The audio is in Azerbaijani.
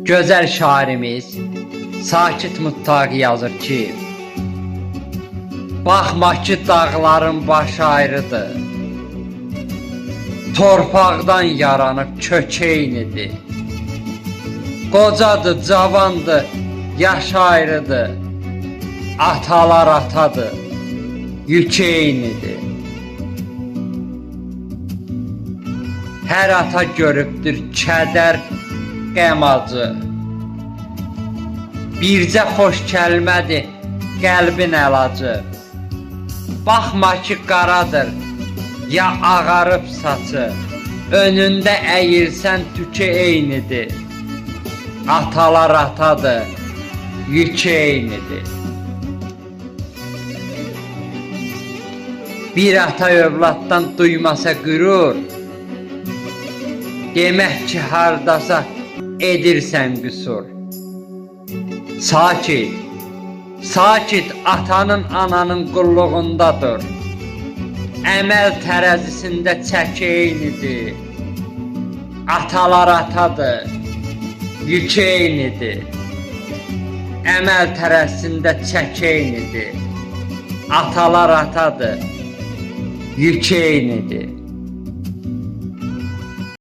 Gözəl şairimiz Sakit Muttaqi yazır ki, baxma ki dağların başı ayrıdır, torpaqdan yaranıb kökeynidir. Qocadır, cavandır, yaş ayrıdır, atalar atadır, yük eynidir. Hər ata görübdür kədər, qəm acı, bircə xoş kəlmədir qəlbin əlacı. Baxma ki qaradır, ya ağarıb saçı, önündə əyilsən tükü eynidir. Atalar atadır, yük eynidir. Bir ata övladdan duymasa qürur, demək ki hardasa edirsən qüsur. Sakit, sakit atanın ananın qulluğunda dur. Əməl tərəzisində çəki eynidir. Atalar atadır, yük eynidir. Əməl tərəzisində çəki eynidir. Atalar atadır, yük eynidir.